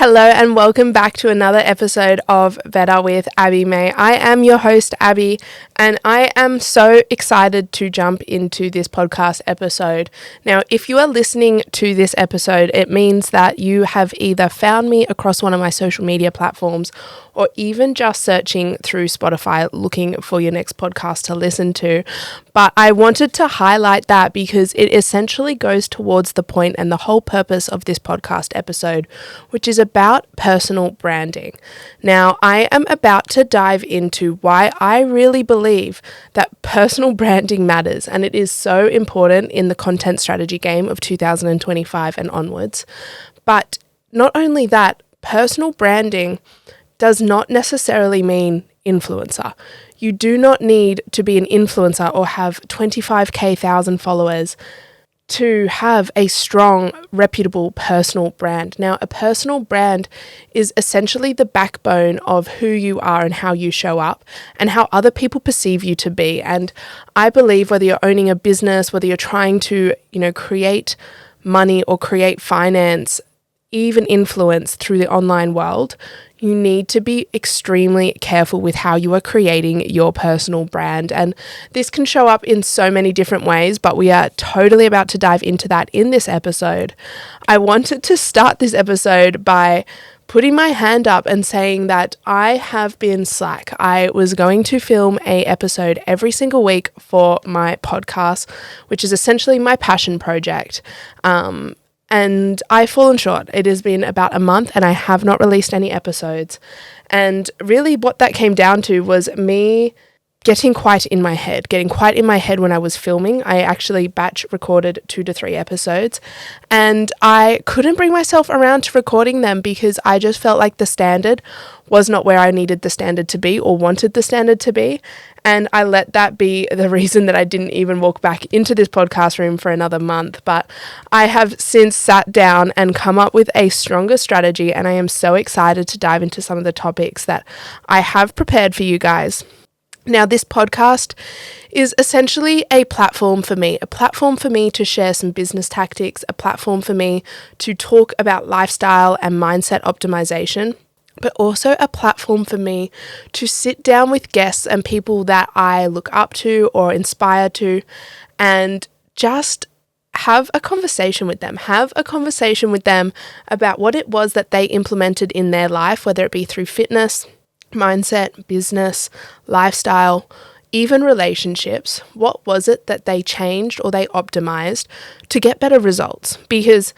Hello and welcome back to another episode of Better with Abby May. I am your host, Abby, and I am so excited to jump into this podcast episode. Now, if you are listening to this episode, it means that you have either found me across one of my social media platforms or even just searching through Spotify looking for your next podcast to listen to. But I wanted to highlight that because it essentially goes towards the point and the whole purpose of this podcast episode, which is about personal branding. Now, I am about to dive into why I really believe that personal branding matters, and it is so important in the content strategy game of 2025 and onwards. But not only that, personal branding does not necessarily mean influencer. You do not need to be an influencer or have 25,000 followers to have a strong, reputable personal brand. Now, a personal brand is essentially the backbone of who you are and how you show up and how other people perceive you to be. And I believe whether you're owning a business, whether you're trying to, create money or create finance, even influence through the online world, you need to be extremely careful with how you are creating your personal brand. And this can show up in so many different ways, but we are totally about to dive into that in this episode. I wanted to start this episode by putting my hand up and saying that I have been slack. I was going to film an episode every single week for my podcast, which is essentially my passion project. And I've fallen short. It has been about a month and I have not released any episodes. And really what that came down to was me getting quite in my head when I was filming. I actually batch recorded 2 to 3 episodes and I couldn't bring myself around to recording them because I just felt like the standard was not where I needed the standard to be or wanted the standard to be. And I let that be the reason that I didn't even walk back into this podcast room for another month. But I have since sat down and come up with a stronger strategy, and I am so excited to dive into some of the topics that I have prepared for you guys. Now, this podcast is essentially a platform for me to share some business tactics, a platform for me to talk about lifestyle and mindset optimization, but also a platform for me to sit down with guests and people that I look up to or inspire to and just have a conversation with them about what it was that they implemented in their life, whether it be through fitness, mindset, business, lifestyle, even relationships. What was it that they changed or they optimized to get better results? Because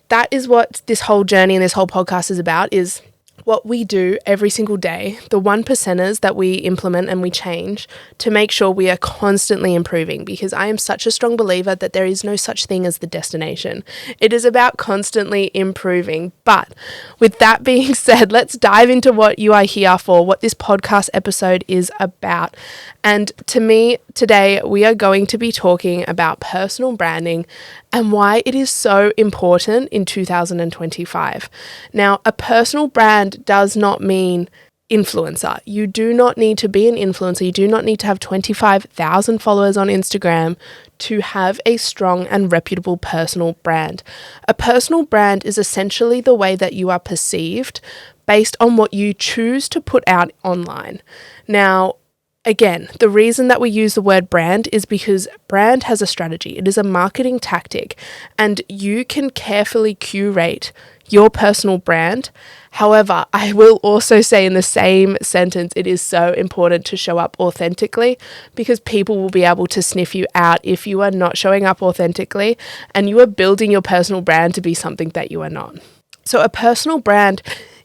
that is what this whole journey and this whole podcast is about, is what we do every single day, the 1%ers that we implement and we change to make sure we are constantly improving, because I am such a strong believer that there is no such thing as the destination. It is about constantly improving. But with that being said, let's dive into what you are here for, what this podcast episode is about. And to me, today we are going to be talking about personal branding and why it is so important in 2025. Now, a personal brand does not mean influencer. You do not need to be an influencer. You do not need to have 25,000 followers on Instagram to have a strong and reputable personal brand. A personal brand is essentially the way that you are perceived based on what you choose to put out online. Now, again, the reason that we use the word brand is because brand has a strategy. It is a marketing tactic, and you can carefully curate your personal brand. However, I will also say in the same sentence, it is so important to show up authentically, because people will be able to sniff you out if you are not showing up authentically and you are building your personal brand to be something that you are not. So a personal brand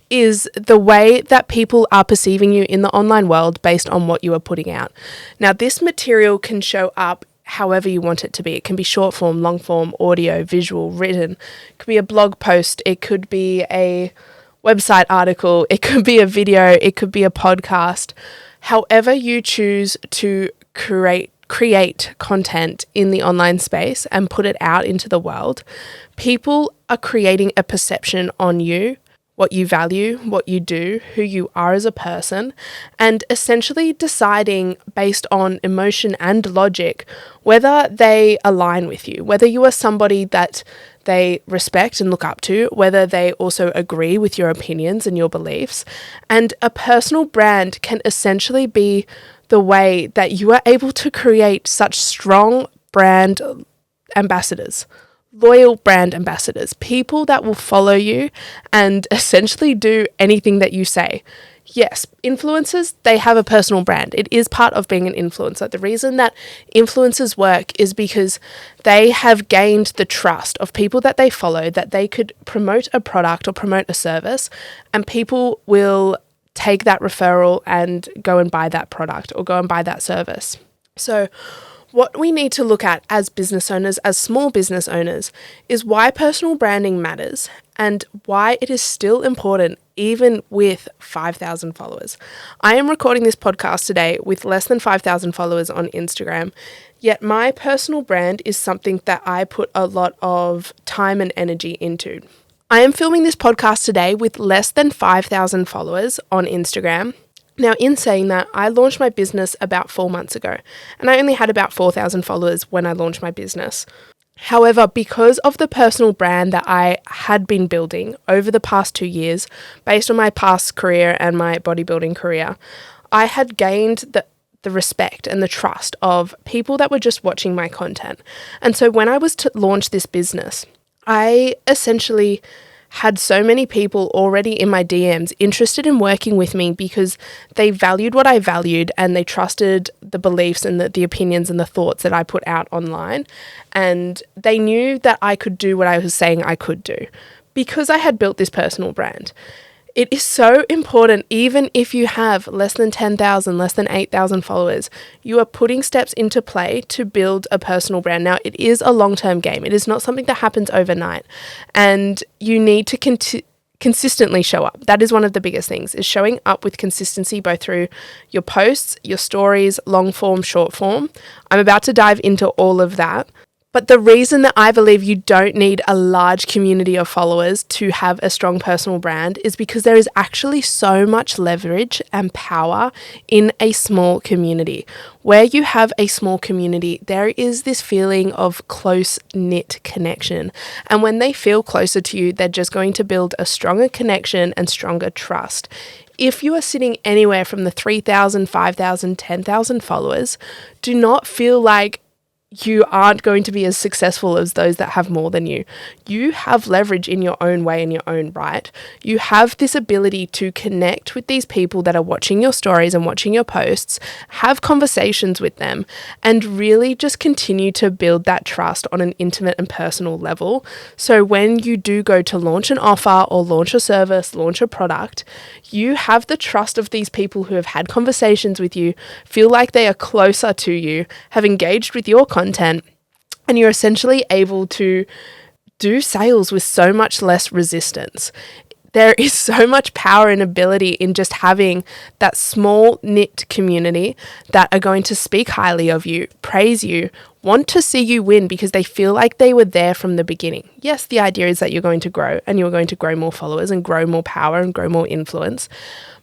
is the way that people are perceiving you in the online world based on what you are putting out. Now, this material can show up however you want it to be. It can be short form, long form, audio, visual, written. It could be a blog post. It could be a website article. It could be a video. It could be a podcast. However you choose to create content in the online space and put it out into the world, people are creating a perception on you, what you value, what you do, who you are as a person, and essentially deciding based on emotion and logic whether they align with you, whether you are somebody that they respect and look up to, whether they also agree with your opinions and your beliefs. And a personal brand can essentially be the way that you are able to create such strong brand ambassadors, loyal brand ambassadors, people that will follow you and essentially do anything that you say. Yes, influencers, they have a personal brand. It is part of being an influencer. The reason that influencers work is because they have gained the trust of people that they follow, that they could promote a product or promote a service, and people will take that referral and go and buy that product or go and buy that service. So what we need to look at as business owners, as small business owners, is why personal branding matters and why it is still important even with 5,000 followers. I am recording this podcast today with less than 5,000 followers on Instagram, yet my personal brand is something that I put a lot of time and energy into. I am filming this podcast today with less than 5,000 followers on Instagram. Now, in saying that, I launched my business about 4 months ago, and I only had about 4,000 followers when I launched my business. However, because of the personal brand that I had been building over the past 2 years, based on my past career and my bodybuilding career, I had gained the respect and the trust of people that were just watching my content. And so when I was to launch this business, I essentially had so many people already in my DMs interested in working with me because they valued what I valued and they trusted the beliefs and the opinions and the thoughts that I put out online. And they knew that I could do what I was saying I could do because I had built this personal brand. It is so important, even if you have less than 10,000, less than 8,000 followers, you are putting steps into play to build a personal brand. Now, it is a long-term game. It is not something that happens overnight, and you need to consistently show up. That is one of the biggest things, is showing up with consistency, both through your posts, your stories, long form, short form. I'm about to dive into all of that. But the reason that I believe you don't need a large community of followers to have a strong personal brand is because there is actually so much leverage and power in a small community. Where you have a small community, there is this feeling of close-knit connection. And when they feel closer to you, they're just going to build a stronger connection and stronger trust. If you are sitting anywhere from the 3,000, 5,000, 10,000 followers, do not feel like you aren't going to be as successful as those that have more than you. You have leverage in your own way, in your own right. You have this ability to connect with these people that are watching your stories and watching your posts, have conversations with them, and really just continue to build that trust on an intimate and personal level. So when you do go to launch an offer or launch a service, launch a product, you have the trust of these people who have had conversations with you, feel like they are closer to you, have engaged with your content, and you're essentially able to do sales with so much less resistance. There is so much power and ability in just having that small knit community that are going to speak highly of you, praise you, want to see you win because they feel like they were there from the beginning. Yes, the idea is that you're going to grow and you're going to grow more followers and grow more power and grow more influence.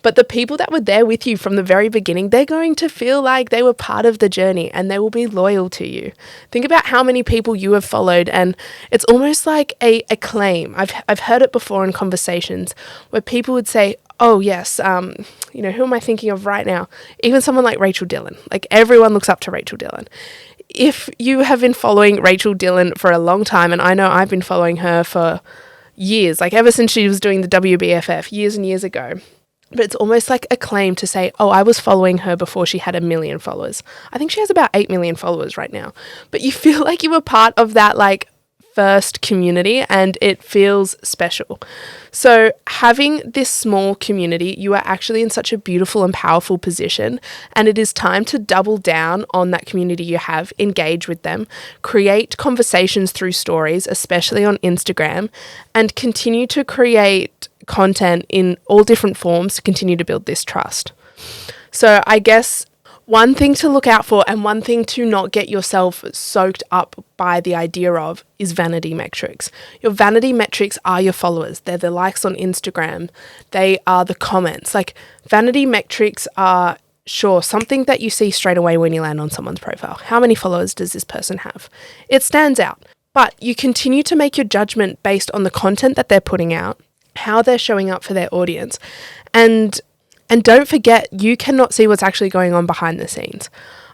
But the people that were there with you from the very beginning, they're going to feel like they were part of the journey and they will be loyal to you. Think about how many people you have followed, and it's almost like a claim. I've heard it before in conversations where people would say, oh yes, who am I thinking of right now? Even someone like Rachel Dillon. Like, everyone looks up to Rachel Dillon. If you have been following Rachel Dillon for a long time, and I know I've been following her for years, like ever since she was doing the WBFF years and years ago. But it's almost like a claim to say, oh, I was following her before she had 1 million followers. I think she has about 8 million followers right now. But you feel like you were part of that first community, and it feels special. So having this small community, you are actually in such a beautiful and powerful position, and it is time to double down on that community you have, engage with them, create conversations through stories, especially on Instagram, and continue to create content in all different forms to continue to build this trust. So I guess one thing to look out for, and one thing to not get yourself soaked up by the idea of, is vanity metrics. Your vanity metrics are your followers. They're the likes on Instagram. They are the comments. Vanity metrics are, sure, something that you see straight away when you land on someone's profile. How many followers does this person have? It stands out. But you continue to make your judgment based on the content that they're putting out, how they're showing up for their audience. And don't forget, you cannot see what's actually going on behind the scenes.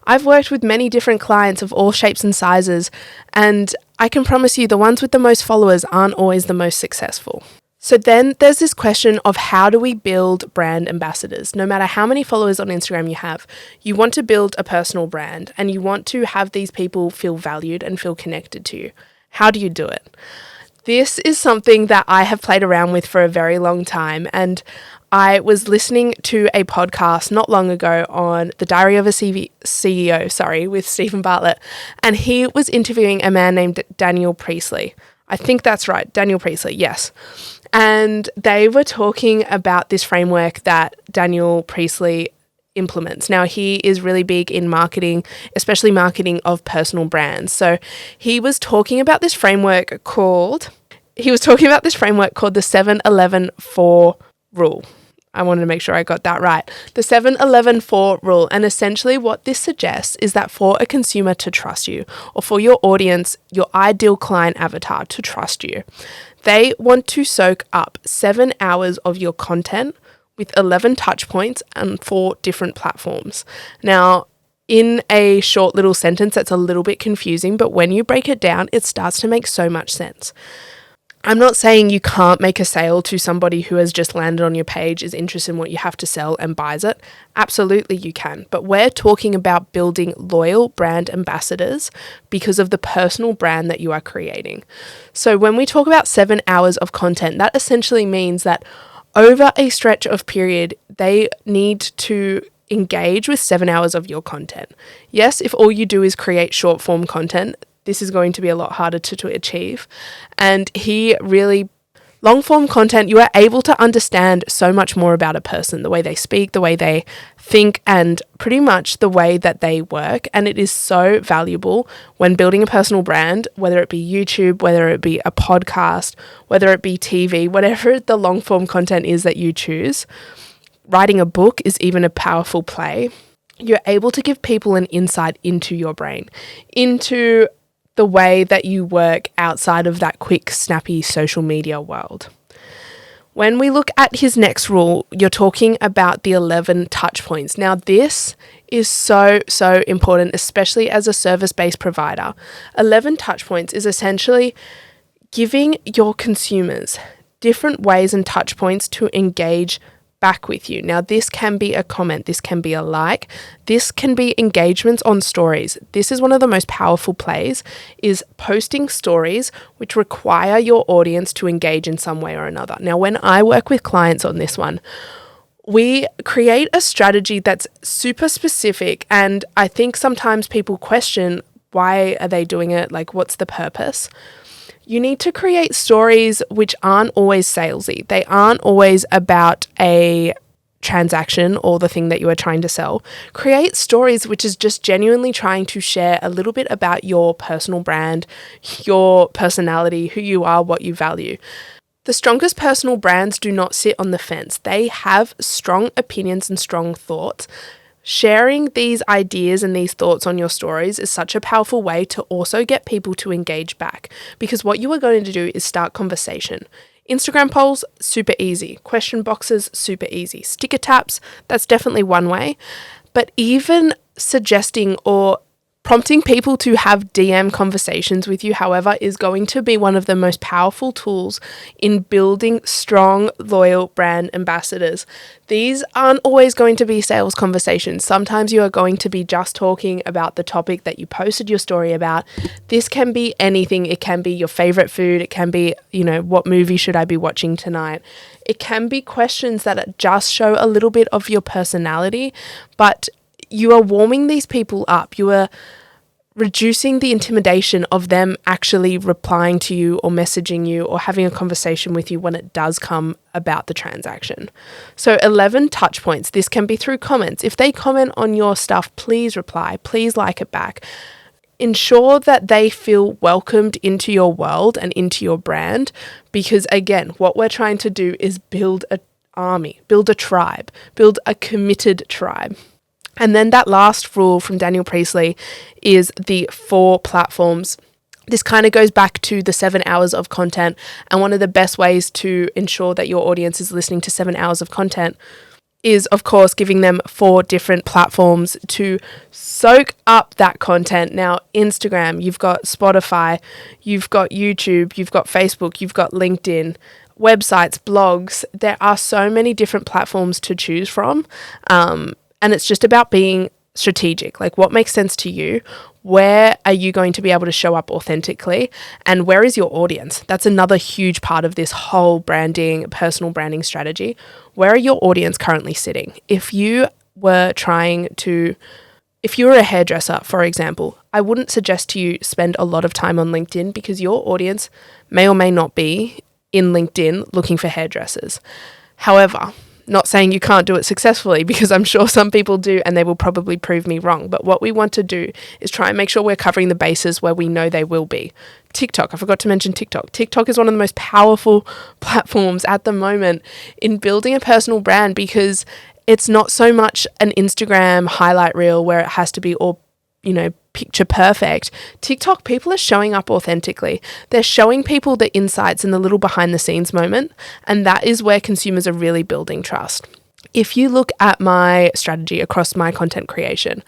I've worked with many different clients of all shapes and sizes, and I can promise you the ones with the most followers aren't always the most successful. So then there's this question of how do we build brand ambassadors? No matter how many followers on Instagram you have, you want to build a personal brand and you want to have these people feel valued and feel connected to you. How do you do it? This is something that I have played around with for a very long time, and I was listening to a podcast not long ago on The Diary of a CEO, with Stephen Bartlett, and he was interviewing a man named Daniel Priestley. I think that's right, Daniel Priestley, yes. And they were talking about this framework that Daniel Priestley implements. Now, he is really big in marketing, especially marketing of personal brands. So he was talking about this framework called the 7-11-4 rule. I wanted to make sure I got that right. The 7-11-4 rule. And essentially what this suggests is that for a consumer to trust you, or for your audience, your ideal client avatar to trust you, they want to soak up 7 hours of your content with 11 touch points and 4 different platforms. Now, in a short little sentence, that's a little bit confusing, but when you break it down, it starts to make so much sense. I'm not saying you can't make a sale to somebody who has just landed on your page, is interested in what you have to sell and buys it. Absolutely you can. But we're talking about building loyal brand ambassadors because of the personal brand that you are creating. So when we talk about 7 hours of content, that essentially means that over a stretch of period, they need to engage with 7 hours of your content. Yes, if all you do is create short form content, this is going to be a lot harder to achieve. And long form content, you are able to understand so much more about a person, the way they speak, the way they think, and pretty much the way that they work. And it is so valuable when building a personal brand, whether it be YouTube, whether it be a podcast, whether it be TV, whatever the long form content is that you choose. Writing a book is even a powerful play. You're able to give people an insight into your brain, into the way that you work outside of that quick, snappy social media world. When we look at his next rule, you're talking about the 11 touch points. Now, this is so important, especially as a service-based provider. 11 touch points is essentially giving your consumers different ways and touch points to engage back with you. Now, this can be a comment, this can be a like, this can be engagements on stories. This is one of the most powerful plays, is posting stories which require your audience to engage in some way or another. Now, when I work with clients on this one, we create a strategy that's super specific, and I think sometimes people question, why are they doing it? Like, what's the purpose? You need to create stories which aren't always salesy. They aren't always about a transaction or the thing that you are trying to sell. Create stories which is just genuinely trying to share a little bit about your personal brand, your personality, who you are, what you value. The strongest personal brands do not sit on the fence. They have strong opinions and strong thoughts. Sharing these ideas and these thoughts on your stories is such a powerful way to also get people to engage back, because what you are going to do is start conversation. Instagram polls, super easy. Question boxes, super easy. Sticker taps, that's definitely one way. But even suggesting or prompting people to have DM conversations with you, however, is going to be one of the most powerful tools in building strong, loyal brand ambassadors. These aren't always going to be sales conversations. Sometimes you are going to be just talking about the topic that you posted your story about. This can be anything. It can be your favorite food. It can be, what movie should I be watching tonight? It can be questions that just show a little bit of your personality, but you are warming these people up. You are reducing the intimidation of them actually replying to you or messaging you or having a conversation with you when it does come about the transaction. So 11 touch points. This can be through comments. If they comment on your stuff, please reply. Please like it back. Ensure that they feel welcomed into your world and into your brand, because again, what we're trying to do is build an army, build a tribe, build a committed tribe. And then that last rule from Daniel Priestley is the 4 platforms This kind of goes back to the 7 hours of content. And one of the best ways to ensure that your audience is listening to 7 hours of content is, of course, giving them 4 different platforms to soak up that content. Now, Instagram, you've got Spotify, you've got YouTube, you've got Facebook, you've got LinkedIn, websites, blogs. There are so many different platforms to choose from. And it's just about being strategic. Like, what makes sense to you? Where are you going to be able to show up authentically? And where is your audience? That's another huge part of this whole branding, personal branding strategy. Where are your audience currently sitting? If you were a hairdresser, for example, I wouldn't suggest to you spend a lot of time on LinkedIn because your audience may or may not be in LinkedIn looking for hairdressers. However, not saying you can't do it successfully, because I'm sure some people do and they will probably prove me wrong. But what we want to do is try and make sure we're covering the bases where we know they will be. TikTok, I forgot to mention TikTok. TikTok is one of the most powerful platforms at the moment in building a personal brand, because it's not so much an Instagram highlight reel where it has to be all, picture perfect. TikTok, people are showing up authentically. They're showing people the insights and the little behind the scenes moment. And that is where consumers are really building trust. If you look at my strategy across my content creation,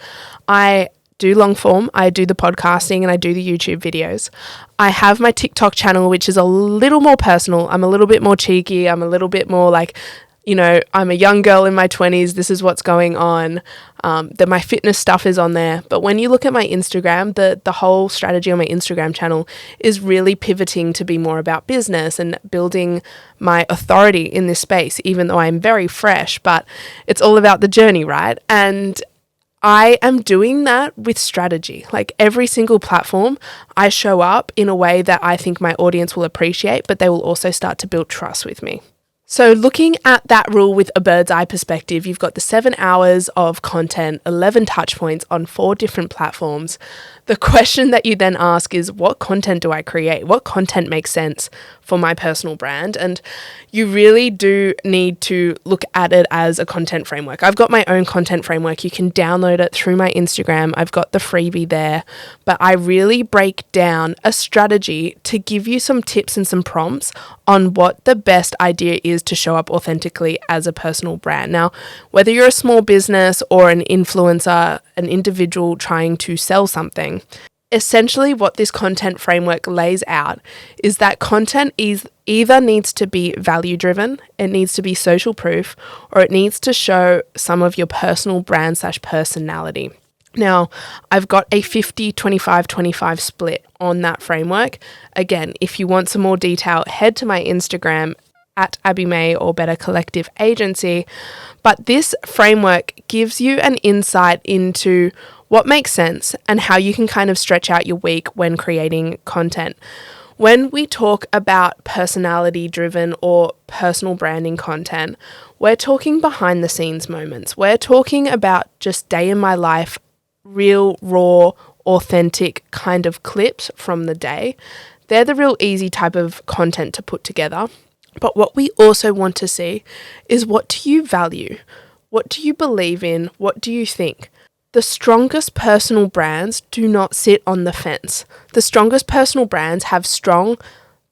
I do long form, I do the podcasting, and I do the YouTube videos. I have my TikTok channel, which is a little more personal. I'm a little bit more cheeky. I'm a little bit more like, I'm a young girl in my 20s. This is what's going on. My fitness stuff is on there. But when you look at my Instagram, the whole strategy on my Instagram channel is really pivoting to be more about business and building my authority in this space, even though I'm very fresh, but it's all about the journey, right? And I am doing that with strategy. Like, every single platform, I show up in a way that I think my audience will appreciate, but they will also start to build trust with me. So looking at that rule with a bird's eye perspective, you've got the 7 hours of content, 11 touch points on 4 different platforms. The question that you then ask is, what content do I create? What content makes sense for my personal brand? And you really do need to look at it as a content framework. I've got my own content framework. You can download it through my Instagram. I've got the freebie there, but I really break down a strategy to give you some tips and some prompts on what the best idea is to show up authentically as a personal brand. Now, whether you're a small business or an influencer, an individual trying to sell something, essentially what this content framework lays out is that content either needs to be value driven, it needs to be social proof, or it needs to show some of your personal brand / personality. Now, I've got a 50-25-25 split on that framework. Again, if you want some more detail, head to my Instagram at ABBIE May or Better Collective Agency. But this framework gives you an insight into what makes sense and how you can kind of stretch out your week when creating content. When we talk about personality driven or personal branding content, we're talking behind the scenes moments. We're talking about just day in my life, real, raw, authentic kind of clips from the day. They're the real easy type of content to put together. But what we also want to see is, what do you value? What do you believe in? What do you think? The strongest personal brands do not sit on the fence. The strongest personal brands have strong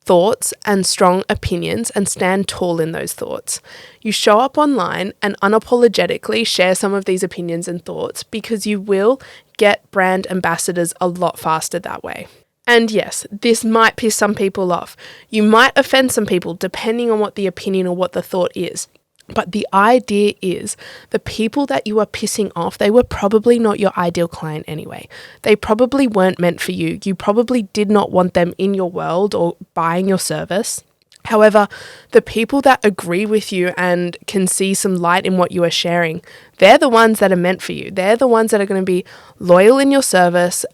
thoughts and strong opinions and stand tall in those thoughts. You show up online and unapologetically share some of these opinions and thoughts, because you will get brand ambassadors a lot faster that way. And yes, this might piss some people off. You might offend some people depending on what the opinion or what the thought is. But the idea is, the people that you are pissing off, they were probably not your ideal client anyway. They probably weren't meant for you. You probably did not want them in your world or buying your service. However, the people that agree with you and can see some light in what you are sharing, they're the ones that are meant for you. They're the ones that are going to be loyal in your service,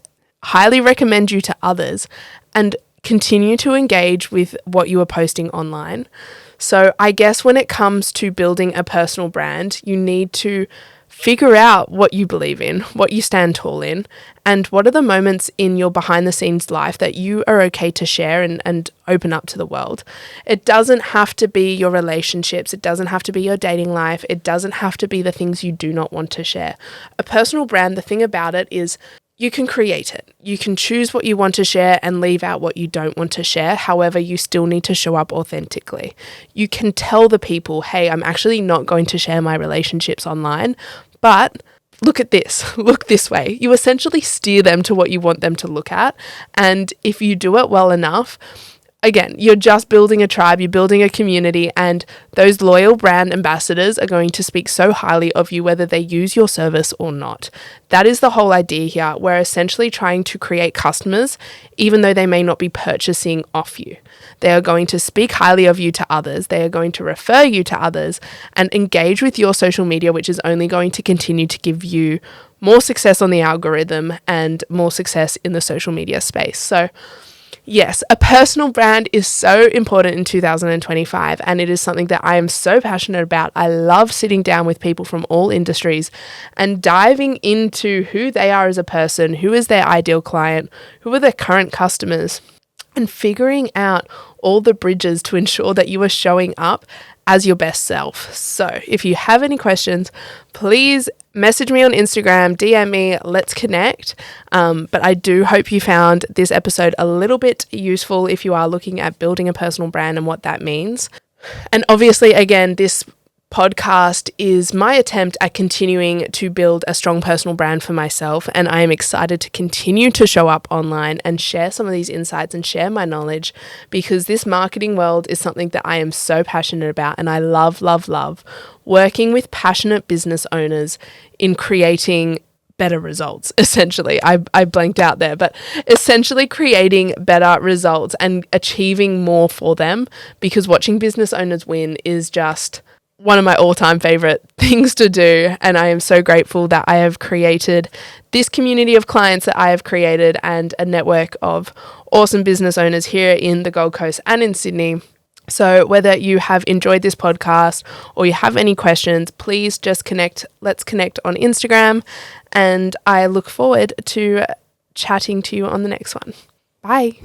highly recommend you to others, and continue to engage with what you are posting online. So I guess when it comes to building a personal brand, you need to figure out what you believe in, what you stand tall in, and what are the moments in your behind the scenes life that you are okay to share and open up to the world. It doesn't have to be your relationships. It doesn't have to be your dating life. It doesn't have to be the things you do not want to share. A personal brand, the thing about it is, you can create it. You can choose what you want to share and leave out what you don't want to share. However, you still need to show up authentically. You can tell the people, hey, I'm actually not going to share my relationships online, but look at this, look this way. You essentially steer them to what you want them to look at. And if you do it well enough, again, you're just building a tribe, you're building a community, and those loyal brand ambassadors are going to speak so highly of you whether they use your service or not. That is the whole idea here. We're essentially trying to create customers, even though they may not be purchasing off you. They are going to speak highly of you to others. They are going to refer you to others and engage with your social media, which is only going to continue to give you more success on the algorithm and more success in the social media space. So yes, a personal brand is so important in 2025, and it is something that I am so passionate about. I love sitting down with people from all industries and diving into who they are as a person, who is their ideal client, who are their current customers, and figuring out all the bridges to ensure that you are showing up as your best self. So if you have any questions, please message me on Instagram, DM me, let's connect. But I do hope you found this episode a little bit useful if you are looking at building a personal brand and what that means. And obviously, again, this podcast is my attempt at continuing to build a strong personal brand for myself, and I am excited to continue to show up online and share some of these insights and share my knowledge, because this marketing world is something that I am so passionate about, and I love working with passionate business owners in creating better results. Essentially, I blanked out there, but essentially creating better results and achieving more for them, because watching business owners win is just one of my all-time favorite things to do. And I am so grateful that I have created this community of clients that I have created and a network of awesome business owners here in the Gold Coast and in Sydney. So whether you have enjoyed this podcast or you have any questions, please just connect. Let's connect on Instagram. And I look forward to chatting to you on the next one. Bye.